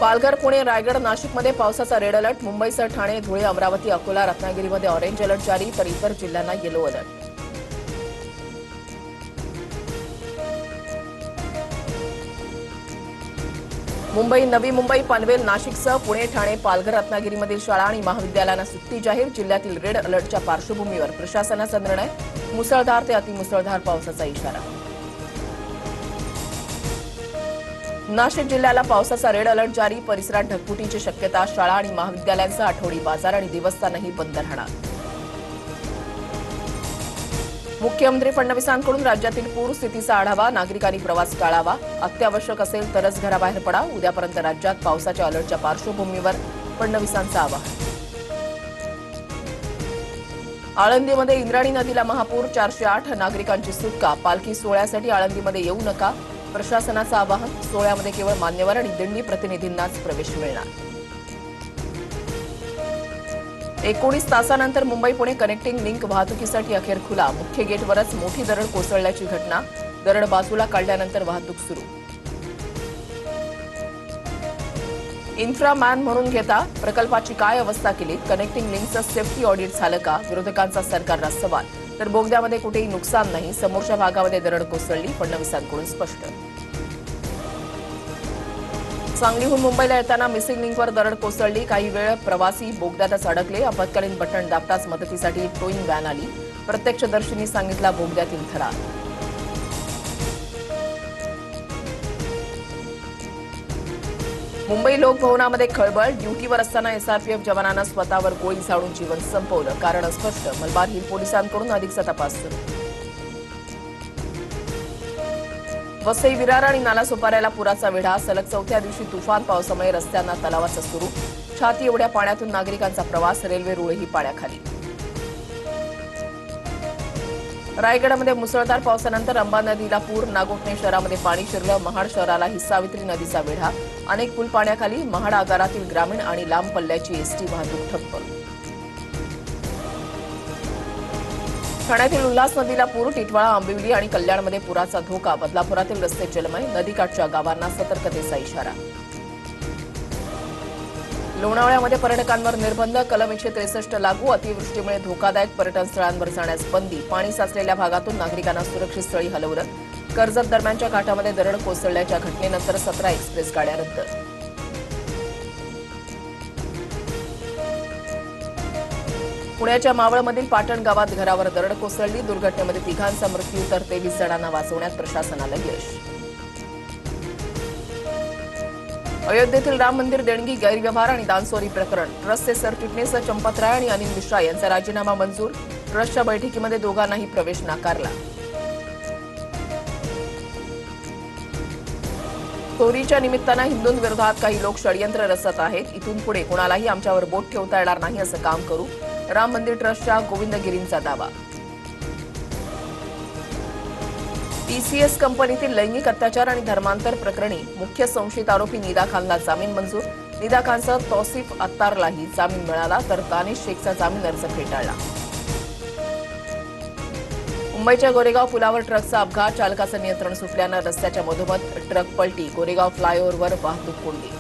पालघर, पुणे, रायगड, नाशिकमध्ये पावसाचा red alert. मुंबईसह ठाणे, धुळे, अमरावती, अकोला, रत्नागिरीमध्ये ऑरेंज अलर्ट जारी, तर इतर जिल्ह्यांना येलो अलर्ट. मुंबई, नवी मुंबई, पनवेल, नाशिकसह पुणे, ठाणे, पालघर, रत्नागिरीमधील शाळा आणि महाविद्यालयांना सुट्टी जाहीर. जिल्ह्यातील रेड अलर्टच्या पार्श्वभूमीवर प्रशासनाचा निर्णय. मुसळधार ते अतिमुसळधार पावसाचा इशारा. नाशिक जिल्ह्याला पावसाचा रेड अलर्ट जारी. परिसरात ढगफुटीची शक्यता. शाळा आणि महाविद्यालयांचा आठवडी बाजार आणि दिवसतानही बंद राहणार. मुख्यमंत्री फडणवीसांकडून राज्यातील पूरस्थितीचा आढावा. नागरिकांनी प्रवास टाळावा. अत्यावश्यक असेल तरच घराबाहेर पडा. उद्यापर्यंत राज्यात पावसाच्या अलर्टच्या पार्श्वभूमीवर फडणवीसांचं आवाहन. आळंदीमध्ये इंद्रायणी नदीला महापूर. 408 नागरिकांची सुटका. पालखी सोहळ्यासाठी आळंदीमध्ये येऊ नका. प्रशासनाचं आवाहन. सोहळ्यामध्ये केवळ मान्यवर आणि दिंडी प्रतिनिधींनाच प्रवेश मिळणार. 19 तासानंतर मुंबई पुणे कनेक्टिंग लिंक वाहतुकीसाठी अखेर खुला. मुख्य गेटवरच मोठी दरड कोसळल्याची घटना. दरड बाजूला काढल्यानंतर वाहतूक सुरू. इन्फ्रामॅन म्हणून घेता प्रकल्पाची काय अवस्था केली? कनेक्टिंग लिंकचं सेफ्टी ऑडिट झालं का? विरोधकांचा सरकारला सवाल. तर बोगद्यामध्ये कुठेही नुकसान नाही. समोरच्या भागामध्ये दरड कोसळली. फडणवीसांकडून स्पष्ट. सांगलीहून मुंबईला येताना मिसिंग लिंकवर दरड कोसळली. काही वेळ प्रवासी बोगद्यातच अडकले. आपत्कालीन बटण दाबताच मदतीसाठी टोईंग व्हॅन आली. प्रत्यक्षदर्शींनी सांगितला बोगद्यातील थरार. मुंबई लोकभवनामध्ये खळबळ. ड्युटीवर असताना एसआरपीएफ जवानानं स्वतःवर गोळी झाडून जीवन संपवलं. कारण अस्पष्ट. मलबार हिल पोलिसांकडून अधिकचा तपास सुरू. वसई, विरार आणि नालासोपाऱ्याला पुराचा वेढा. सलग चौथ्या दिवशी तुफान पावसामुळे रस्त्यांना तलावाचं सुरू. छाती एवढ्या पाण्यातून नागरिकांचा प्रवास. रेल्वे रुळही पाण्याखाली. रायगडमध्ये मुसळधार पावसानंतर अंबा नदीला पूर. नागोठणे शहरामध्ये पाणी शिरलं. महाड शहरालाही सावित्री नदीचा वेढा. अनेक पूल पाण्याखाली. महाड आगारातील ग्रामीण आणि लांब पल्ल्याची एसटी वाहतूक ठप्प. ठाण्यातील उल्हास नदीला पूर. टिटवाळा, आंबिवली आणि कल्याणमध्ये पुराचा धोका. बदलापुरातील रस्ते जलमय. नदीकाठच्या गावांना सतर्कतेचा इशारा. लोणावळ्यामध्ये पर्यटकांवर निर्बंध. कलम 163 लागू. अतिवृष्टीमुळे धोकादायक पर्यटन स्थळांवर जाण्यास बंदी. पाणी साचलेल्या भागातून नागरिकांना सुरक्षित स्थळी हलवलं. कर्जत दरम्यानच्या काठामध्ये दरड कोसळल्याच्या घटनेनंतर 17 एक्सप्रेस गाड्या रद्द. पुण्याच्या मावळमधील पाटण गावात घरावर दरड कोसळली. दुर्घटनेमध्ये 3घांचा मृत्यू तर 23 जणांना वाचवण्यात प्रशासनाला यश. अयोध्येतील राम मंदिर देणगी गैरव्यवहार आणि दानचोरी प्रकरण. ट्रस्टचे सरचिटणीस चंपत राय आणि अनिल मिश्रा यांचा राजीनामा मंजूर. ट्रस्टच्या बैठकीमध्ये दोघांनाही प्रवेश नाकारला. चोरीच्या निमित्तानं हिंदूंविरोधात काही लोक षडयंत्र रचत आहेत. इथून पुढे कोणालाही आमच्यावर बोट ठेवता येणार नाही असं काम करू. राम मंदिर ट्रस्टच्या गोविंद गिरींचा दावा. टीसीएस कंपनीतील लैंगिक अत्याचार आणि धर्मांतर प्रकरणी मुख्य संशयित आरोपी निदा खानला जामीन मंजूर. निदा खानसह तौसिफ अत्तारलाही जामीन मिळाला. तर दानिश शेखचा जामीन अर्ज फेटाळला. मुंबईच्या गोरेगाव पुलावर ट्रकचा अपघात. चालकाचं नियंत्रण सुटल्यानं रस्त्याच्या मधोमध ट्रक पलटी. गोरेगाव फ्लायओव्हरवर वाहतूक कोंडी.